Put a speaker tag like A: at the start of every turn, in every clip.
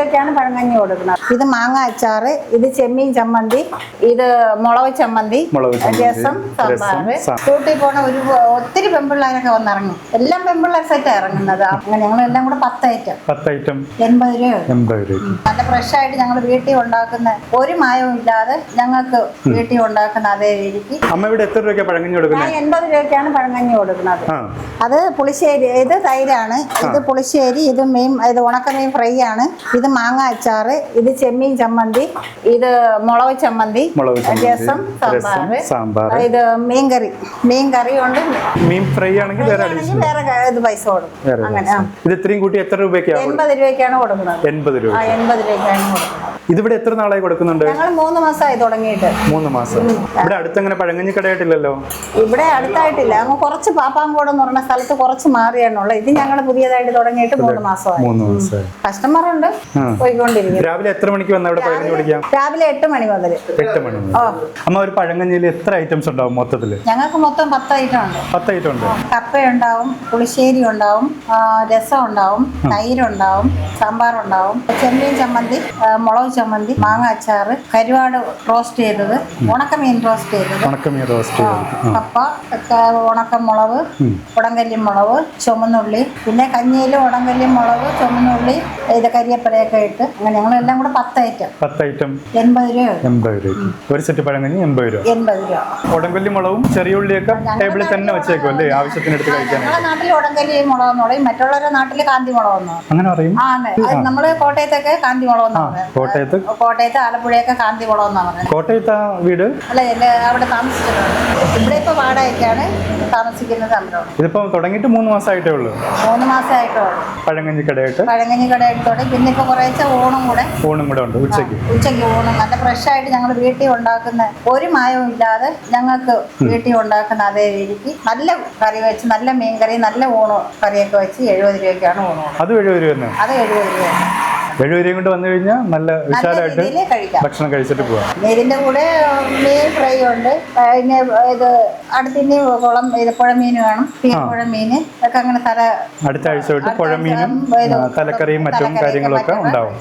A: രൂപയ്ക്കാണ് പഴങ്കഞ്ഞി കൊടുക്കുന്നത്. ഇത് മാങ്ങ അച്ചാറ്, ഇത് ചെമ്മീൻ ചമ്മന്തി, ഇത് മുളക് ചമ്മന്തി, രസം, സാമ്പാറ്. കൂട്ടി പോണ ഒത്തിരി പെമ്പിള്ളേരൊക്കെ വന്നിറങ്ങും. എല്ലാം പെമ്പിള്ളേർ സെറ്റാണ് ഇറങ്ങുന്നത്. അങ്ങനെ ഞങ്ങളെല്ലാം കൂടെ 10 ഐറ്റം 80 രൂപ. നല്ല ഫ്രഷ് ആയിട്ട് ഞങ്ങൾ വീട്ടിൽ ഉണ്ടാക്കുന്ന ഒരു മായവും ഇല്ലാതെ ഞങ്ങൾക്ക് വീട്ടിൽ ഉണ്ടാക്കുന്ന അതേ രീതിക്ക്.
B: അമ്മ എത്ര രൂപയ്ക്ക് പഴങ്കഞ്ഞി കൊടുക്കുന്നത്?
A: 80 രൂപയ്ക്കാണ് പഴങ്കഞ്ഞി കൊടുക്കുന്നത്. അത് പുളിശ്ശേരി, ഇത് തൈരാണ്, ഇത് പുളിശ്ശേരി, ഇത് ഉണക്കമീൻ ഫ്രൈ ആണ്, ഇത് മാങ്ങ അച്ചാറ്, ഇത് ചെമ്മീൻ ചമ്മന്തി, ഇത് മുളക് ചമ്മന്തി, രസം, സാമ്പാറ്, ഇത് മീൻകറി ഉണ്ട്.
B: മീൻ ഫ്രൈ ആണെങ്കിൽ വേറെ
A: ഇത് പൈസ കൊടുക്കും. അങ്ങനെ
B: ഇത് ഇത്രയും കൂട്ടി എത്ര രൂപയ്ക്കാണ്?
A: 80 രൂപയ്ക്കാണ് കൊടുക്കുന്നത്.
B: 80 രൂപ.
A: 80 രൂപയ്ക്കാണ് കൊടുക്കുന്നത്.
B: ഇതിവിടെ എത്ര നാളായി കൊടുക്കുന്നുണ്ട്?
A: ഞങ്ങൾ 3 മാസമായി തുടങ്ങിയിട്ട്.
B: 3 മാസം. ഇവിടെ അടുത്തങ്ങനെ പഴങ്കഞ്ഞി കടയായിട്ടില്ലല്ലോ?
A: ഇവിടെ അടുത്തായിട്ടില്ല. കുറച്ച് പാപ്പാങ്കോട് എന്ന് പറഞ്ഞ സ്ഥലത്ത് കുറച്ച് മാറിയാണുള്ളത്. ഇത് ഞങ്ങൾ പുതിയതായിട്ട് തുടങ്ങിയിട്ട് 3 മാസമായി. കസ്റ്റമർ ഉണ്ട്, പോയിക്കൊണ്ടിരിക്കും.
B: രാവിലെ എത്ര മണിക്ക് വന്നാൽ ഇവിടെ പഴങ്കഞ്ഞി കുടിക്കാം?
A: രാവിലെ 8 മണി മുതൽ.
B: 8 മണി. അമ്മ ഒരു പഴങ്കഞ്ഞിയിൽ എത്ര ഐറ്റംസ് ഉണ്ടാവും മൊത്തത്തില്?
A: ഞങ്ങൾക്ക് മൊത്തം 10 ഐറ്റം ഉണ്ട്.
B: 10 ഐറ്റം ഉണ്ട്.
A: കപ്പ ഉണ്ടാവും, പുളിശ്ശേരി ഉണ്ടാവും, രസം ഉണ്ടാവും, തൈരുണ്ടാവും, സാമ്പാറുണ്ടാവും, ചെമ്മീൻ ചമ്മന്തി, മുളക് ചമ്മന്തി, മാങ്ങ അച്ചാറ്, കരുവാട് റോസ്റ്റ് ചെയ്തത്, ഉണക്കമീൻ റോസ്റ്റ് ചെയ്തത്, കപ്പ, ഉണക്കമുളക്, ഉടങ്കല്ലി മുളക്, ചുമന്നുള്ളി, പിന്നെ കഞ്ഞിയിൽ ഉടങ്കല്ലി മുളക്, ചുമന്നുള്ളി, ഇത് കരിയപ്പലയൊക്കെ ഇട്ട് അങ്ങനെ ഞങ്ങളെല്ലാം കൂടെ 10 ഐറ്റം. 80 രൂപ.
B: ഒരു സെറ്റ് പഴങ്കഞ്ഞി 80 രൂപ.
A: 80 രൂപ.
B: ഉടങ്കല്ലി മുളകും ചെറിയ ഉള്ളിയൊക്കെ ടേബിളിൽ തന്നെ വെച്ചേക്കും അല്ലേ, ആവശ്യത്തിന് എടുത്ത് കഴിക്കാൻ?
A: ഞങ്ങളുടെ നാട്ടിൽ ഉടങ്കല്ലി മുളകെന്ന് പറയും, മറ്റുള്ളവരുടെ നാട്ടില് കാന്തി മുളകെന്ന്
B: അങ്ങനെ പറയും.
A: നമ്മള് കോട്ടയത്തൊക്കെ കാന്തി മുളകെന്ന് പറയും. കോട്ടയത്ത് ആലപ്പുഴയൊക്കെ കാന്തി മുളകെന്നാണ് പറയുന്നത്.
B: കോട്ടയത്ത് വീട്
A: അല്ല, അവിടെ താമസിച്ചിട്ടുണ്ട്. ഇവിടെ ഇപ്പൊ വാടകയ്ക്കാണ് താമസിക്കുന്നത്.
B: ഇതിപ്പോ തുടങ്ങിയിട്ട് 3 മാസമായിട്ടേ ഉള്ളൂ.
A: 3 മാസമായിട്ടേ ഉള്ളൂ.
B: പഴങ്കഞ്ഞി കടയായിട്ട്
A: തുടങ്ങി. പിന്നെ ഇപ്പൊ കുറേശ്ശെ ഊണും കൂടെ
B: ഉണ്ട്.
A: ഉച്ചയ്ക്ക് ഊണും നല്ല ഫ്രഷ് ആയിട്ട് ഞങ്ങൾ വീട്ടിൽ ഉണ്ടാക്കുന്ന ഒരു മായവും ഇല്ലാതെ ഞങ്ങൾക്ക് വീട്ടിൽ ഉണ്ടാക്കുന്ന അതേ രീതിക്ക് നല്ല കറി വെച്ച്, നല്ല മീൻകറി, നല്ല ഊണ് കറിയൊക്കെ വെച്ച് 70 രൂപയ്ക്കാണ് ഊണ്.
B: അത് 70 രൂപ.
A: അത് 70 രൂപ.
B: 70 രൂപ കൊണ്ട് വന്നു കഴിഞ്ഞാൽ നല്ല വിശാലമായിട്ട് ഭക്ഷണം കഴിച്ചിട്ട് പോവാം.
A: ഇതിന്റെ കൂടെ മീൻ ഫ്രൈ ഉണ്ട്. പിന്നെ ഇത് അടുത്തിന് കുളം, ഇത് പുഴമീൻ കാണും, പുഴമീൻ ഒക്കെ. അങ്ങനെ
B: അടുത്ത ആഴ്ച തൊട്ട് പുഴമീനും തലക്കറിയും മറ്റും കാര്യങ്ങളൊക്കെ ഉണ്ടാവും.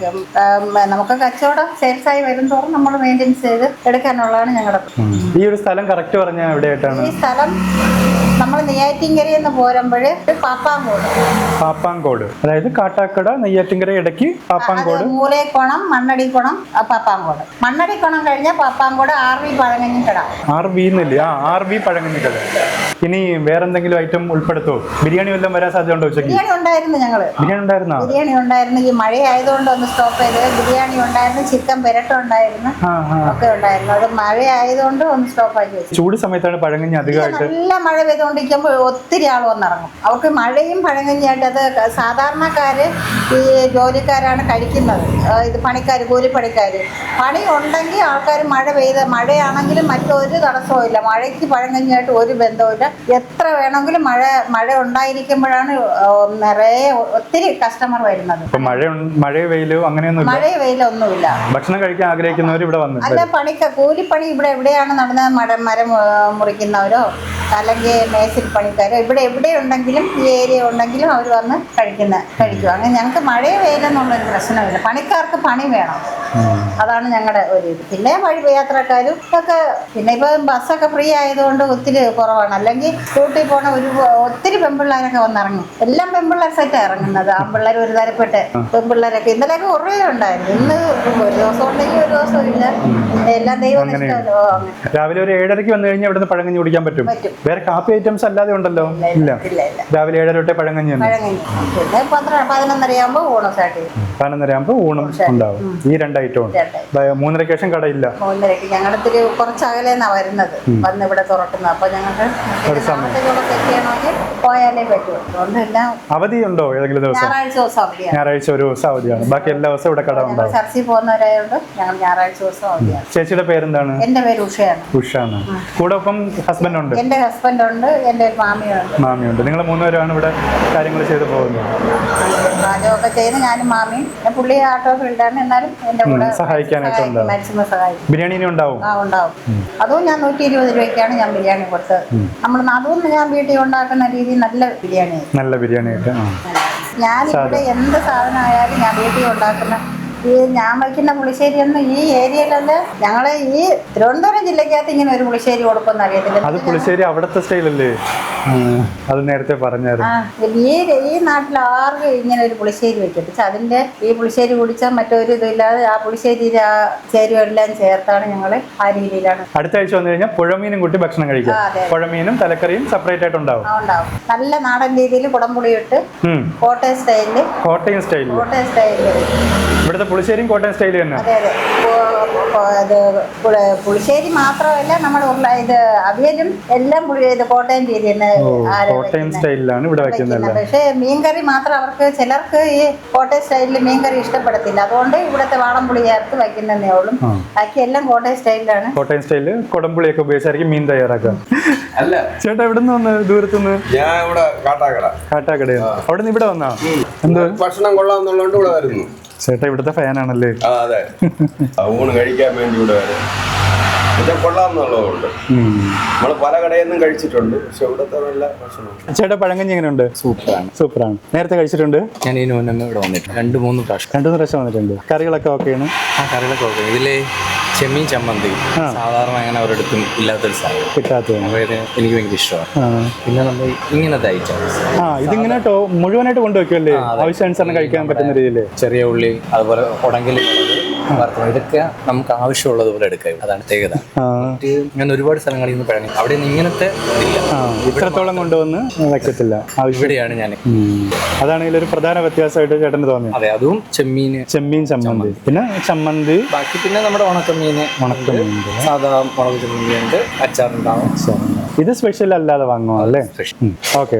A: നമുക്ക് കച്ചവടം സെയിൽസായി വരും തോറും നമ്മൾ മെയിൻറ്റെയിൻസ് ചെയ്ത് എടുക്കാനുള്ളതാണ് ഞങ്ങളുടെ.
B: ഈ ഒരു സ്ഥലം കറക്റ്റ് പറഞ്ഞാൽ എവിടെയായിട്ടാണ്?
A: ഈ സ്ഥലം നമ്മൾ നെയ്യാറ്റിൻകരയിൽ നിന്ന് പോരുമ്പോൾ
B: പാപ്പാങ്കോട്, അതായത് കാട്ടാക്കട നെയ്യാറ്റിൻകര ഇടയ്ക്ക് പാപ്പാങ്കോട്,
A: മൂലേക്കോണം, മണ്ണടിക്കുണം, പാപ്പാങ്കോട്. മണ്ണടിക്കുണം കഴിഞ്ഞാൽ പാപ്പാങ്കോട് RV പഴങ്കഞ്ഞി കട.
B: RV പഴങ്കഞ്ഞി കട. ഇനി വേറെന്തെങ്കിലും ഐറ്റം ഉൾപ്പെടുത്തോ? ബിരിയാണി വല്ലതും വരാൻ സാധ്യത ഉണ്ടോ?
A: ബിരിയാണി ഉണ്ടായിരുന്നു. ബിരിയാണി ഉണ്ടായിരുന്നു. ഈ മഴ ആയതുകൊണ്ട് ഒന്ന് സ്റ്റോപ്പ് ചെയ്ത്. ബിരിയാണി ഉണ്ടായിരുന്നു, ചിക്കൻ പെരട്ട ഉണ്ടായിരുന്നു, ഒക്കെ ഉണ്ടായിരുന്നു. അത് മഴ ആയതുകൊണ്ട് ഒന്ന് സ്റ്റോപ്പ് ആക്കി വെച്ചു.
B: ചൂട് സമയത്താണ് പഴങ്കഞ്ഞി അധികമായിട്ട്.
A: നല്ല മഴ പെയ്തുകൊണ്ടിരിക്കുമ്പോൾ ഒത്തിരി ആൾ വന്നിറങ്ങും. അവർക്ക് മഴയും പഴങ്കഞ്ഞിയായിട്ട്. അത് സാധാരണക്കാര്, ഈ ജോലിക്കാരാണ് കഴിക്കുന്നത്. ഇത് പണിക്കാർ, കൂലിപ്പണിക്കാർ. പണി ഉണ്ടെങ്കിൽ ആൾക്കാർ മഴയാണെങ്കിലും മറ്റൊരു തടസ്സവും ഇല്ല. മഴയ്ക്ക് പഴങ്കഞ്ഞിയായിട്ട് ഒരു ബന്ധവുമില്ല. എത്ര വേണമെങ്കിലും മഴ ഉണ്ടായിരിക്കുമ്പോഴാണ് നിറയെ ഒത്തിരി കസ്റ്റമർ വരുന്നത്.
B: മഴ
A: വെയിലൊന്നുമില്ല.
B: ഭക്ഷണം കഴിക്കാൻ ആഗ്രഹിക്കുന്നവർ ഇവിടെ വന്നു.
A: അല്ല, കൂലിപ്പണി ഇവിടെ എവിടെയാണ് നടന്നത്, മരം മുറിക്കുന്നവരോ അല്ലെങ്കിൽ മേശിരി പണിക്കാരോ ഇവിടെ എവിടെ ഉണ്ടെങ്കിലും, ഈ ഏരിയ ഉണ്ടെങ്കിലും അവർ വന്ന് കഴിക്കും. അങ്ങനെ ഞങ്ങൾക്ക് മഴ വെയിലെന്നുള്ളൊരു പ്രശ്നമില്ല. പണിക്കാർക്ക് പണി വേണം. അതാണ് ഞങ്ങളുടെ ഒരു ഇത്. പിന്നെ യാത്രക്കാരും ഒക്കെ. പിന്നെ ഇപ്പൊ ബസ്സൊക്കെ ഫ്രീ ആയതുകൊണ്ട് ഒത്തിരി കുറവാണ്. അല്ലെങ്കിൽ കൂട്ടി പോണ ഒത്തിരി പെമ്പിള്ളേരൊക്കെ വന്നിറങ്ങും. എല്ലാം പെമ്പിള്ളേർ സെറ്റാണ് ഇറങ്ങുന്നത്. ആൺപിള്ളേർ ഒരു തരപ്പെട്ട പെമ്പിള്ളേരൊക്കെ ഇന്നലെയൊക്കെ കുറേ ഉണ്ടായിരുന്നു. ഇന്ന് ഒരു ദിവസം ഉണ്ടെങ്കിൽ ഒരു ദിവസം ഇല്ല. എല്ലാം ദൈവം ഇഷ്ടമല്ലോ.
B: രാവിലെ ഒരു 7:30 വന്നു കഴിഞ്ഞാൽ ഇവിടുന്ന് പഴങ്കഞ്ഞി കുടിക്കാൻ പറ്റും. വേറെ കാപ്പി ഐറ്റംസ് അല്ലാതെ ഉണ്ടല്ലോ? ഇല്ല. രാവിലെ 7:30 തൊട്ടേ പഴങ്കഞ്ഞി.
A: പിന്നെ 11:30 ഊണം സ്റ്റാർട്ട് ചെയ്യും.
B: 11:30 ഊണം ഉണ്ടാവും. ഈ 2 ഐറ്റം ഉണ്ട്. 3:30 ശേഷം കടയില്ല.
A: 3:30 ഞങ്ങളുടെ കുറച്ച് അകലെന്നാ വരുന്നത്, വന്ന് ഇവിടെ തുറക്കുന്നത്. അപ്പൊ ഞങ്ങൾക്ക് പോയാലേ പറ്റൂ. അതുകൊണ്ടെല്ലാം.
B: അവധി ഉണ്ടോ ഏതെങ്കിലും ദിവസം? ഞായറാഴ്ച ഒരു ദിവസം അവധിയാണ്. ബാക്കി എല്ലാ ദിവസവും ഇവിടെ കട ഉണ്ടാവും.
A: ചർച്ചയിൽ പോകുന്നവരായതുകൊണ്ട് ഞങ്ങൾ ഞായറാഴ്ച ദിവസം അവധിയാണ്.
B: ചേച്ചിയുടെ പേരെന്താണ്?
A: എന്റെ പേര് ഉഷയാണ്.
B: ഉഷാണ്. കൂടെ ഒപ്പം ഹസ്ബൻഡ് ഉണ്ട്?
A: എന്റെ ഹസ്ബൻഡ് ഉണ്ട്, എന്റെ
B: മാമിയുണ്ട്. നിങ്ങൾ 3 പേരാണ് ഇവിടെ കാര്യങ്ങൾ ചെയ്ത് പോകുന്നത്?
A: പാചകമൊക്കെ ചെയ്യുന്നത് ഞാനും മാമിയും. പുള്ളി ആട്ടോ ഫീൽഡാണ്, എന്നാലും എന്റെ കൂടെ
B: സഹായിക്കാനായിട്ട്
A: മാക്സിമം സഹായിക്കും.
B: ബിരിയാണി ഉണ്ടാവും?
A: ഉണ്ടാവും. അതും ഞാൻ 120 രൂപയ്ക്കാണ് ഞാൻ ബിരിയാണി കൊടുത്തത്. അതും ഞാൻ വീട്ടിൽ ഉണ്ടാക്കുന്ന രീതി നല്ല ബിരിയാണി.
B: നല്ല ബിരിയാണി.
A: ഞാൻ ഇവിടെ എന്ത് സാധനം ആയാലും ഞാൻ വീട്ടിൽ ഉണ്ടാക്കുന്ന ഈ ഞാൻ വയ്ക്കുന്ന പുളിശ്ശേരിയൊന്നും ഈ ഏരിയയിലല്ല, ഞങ്ങളെ ഈ തിരുവനന്തപുരം ജില്ലക്കകത്ത് ഇങ്ങനെ ഒരു പുളിശ്ശേരി കൊടുക്കുമെന്ന് അറിയത്തില്ല.
B: അത് പുളിശ്ശേരി അവിടുത്തെ സ്റ്റൈലല്ലേ? അത് നേരത്തെ പറഞ്ഞായിരുന്നു.
A: ഈ നാട്ടിൽ ആർക്കും ഇങ്ങനെ ഒരു പുളിശ്ശേരി വെക്കത്തില്ല. അതിന്റെ ഈ പുളിശ്ശേരി കുടിച്ചാൽ മറ്റൊരു ഇതില്ലാതെ ആ പുളിശ്ശേരി ചേരുവ എല്ലാം ചേർത്താണ് ഞങ്ങൾ ആ രീതിയിലാണ്.
B: അടുത്ത ആഴ്ച വന്നു കഴിഞ്ഞാൽ പുഴമീനും കൂട്ടി ഭക്ഷണം കഴിക്കാം. പുഴമീനും തലക്കറിയും സെപ്പറേറ്റ് ആയിട്ട് ഉണ്ടാവും.
A: നല്ല നാടൻ രീതിയിൽ കുടംപുളി ഇട്ട് കോട്ടയം സ്റ്റൈലില്.
B: കോട്ടയം സ്റ്റൈലില് ഇവിടുത്തെ പുളിശ്ശേരിയും കോട്ടയം സ്റ്റൈൽ തന്നെ.
A: അതെ അതെ. പുളിശ്ശേരി മാത്രമല്ല, നമ്മുടെ ഇത് അവിയലും എല്ലാം കോട്ടയം രീതി തന്നെ.
B: കോട്ടയം സ്റ്റൈലിലാണ് ഇവിടെ വെക്കുന്നത്.
A: പക്ഷേ മീൻകറി മാത്രം ചിലർക്ക് ഈ കോട്ടയം സ്റ്റൈലിൽ മീൻകറി ഇഷ്ടപ്പെടത്തില്ല. അതുകൊണ്ട് ഇവിടുത്തെ വാളംപുളി ചേർത്ത് വയ്ക്കുന്നതേ ഉള്ളൂ. ബാക്കി എല്ലാം കോട്ടയം സ്റ്റൈലിലാണ്.
B: കോട്ടയം സ്റ്റൈലില് കുടംപുളിയൊക്കെ ഉപയോഗിച്ചായിരിക്കും മീൻ തയ്യാറാക്കുക.
C: അല്ല
B: ചേട്ടാ എവിടെ നിന്ന് വന്ന്? ദൂരത്തുനിന്ന്?
C: ഞാൻ ഇവിടെ
B: കാട്ടാക്കട. അവിടെ നിന്ന് ഇവിടെ വന്നാ? എന്ത്
C: ഭക്ഷണം കൊള്ളാമെന്നുള്ളതുകൊണ്ട് ഇവിടെ വരുന്നു.
B: ചേട്ടാ ഇവിടുത്തെ ഫാനാണല്ലേ?
C: അതെ, ഊണ് കഴിക്കാൻ വേണ്ടി ഇവിടെ വരും. കൊള്ളാമെന്നുള്ളതുകൊണ്ട് നമ്മള് പല കടയിൽ നിന്നും കഴിച്ചിട്ടുണ്ട്. പക്ഷെ ഇവിടുത്തെ നല്ല ഭക്ഷണം.
B: ചേട്ടാ പഴങ്കഞ്ഞി എങ്ങനെയുണ്ട്? സൂപ്പറാണ്. നേരത്തെ കഴിച്ചിട്ടുണ്ട്?
D: ഞാൻ ഇതിന് മുന്നേ ഇവിടെ വന്നിട്ട് 2-3
B: പ്രാവശ്യം വന്നിട്ടുണ്ട്. കറികളൊക്കെ ഓക്കെയാണ്?
D: ആ കറികളൊക്കെ ഓക്കെ. ഇതില് ചെമ്മീൻ ചമ്മന്തി സാധാരണ അങ്ങനെ ഒരിടത്തും ഇല്ലാത്തൊരു സാധനം,
B: കിട്ടാത്തത്.
D: അപ്പോൾ ഇത് എനിക്ക് ഭയങ്കര ഇഷ്ടമാണ്. പിന്നെ നമ്മൾ ഇങ്ങനത്തെ ഐറ്റംസ്
B: ഇതിങ്ങനെ മുഴുവനായിട്ട് കൊണ്ടുവയ്ക്കുമല്ലേ? ആവശ്യാനുസരണം കഴിക്കാൻ പറ്റുന്ന രീതിയിൽ.
D: ചെറിയ ഉള്ളി, അതുപോലെ ഉടങ്കൽ വറുത്തത്, ഇതൊക്കെ നമുക്ക് ആവശ്യമുള്ളതുപോലെ എടുക്കാം. അതാണ് പ്രത്യേകത. ഞാൻ ഒരുപാട് സ്ഥലങ്ങളിൽ നിന്ന് പഴനി അവിടെ നിന്ന് ഇങ്ങനത്തെ
B: ഇത്രത്തോളം കൊണ്ടുവന്ന് വെക്കത്തില്ല.
D: ഇവിടെയാണ് ഞാൻ.
B: അതാണ് ഇതിലൊരു പ്രധാന വ്യത്യാസമായിട്ട് ചേട്ടന് തോന്നി.
D: അതെ, അതും ചെമ്മീൻ ചമ്മന്തി,
B: പിന്നെ ചമ്മന്തി,
D: ബാക്കി പിന്നെ നമ്മുടെ ഉണക്കമീൻ, സാധാ മുളക് ചമ്മന്തി ഉണ്ട്, അച്ചാറുണ്ടാവും.
B: ഇത് സ്പെഷ്യൽ അല്ലാതെ വാങ്ങുമോ അല്ലേ? ഓക്കെ.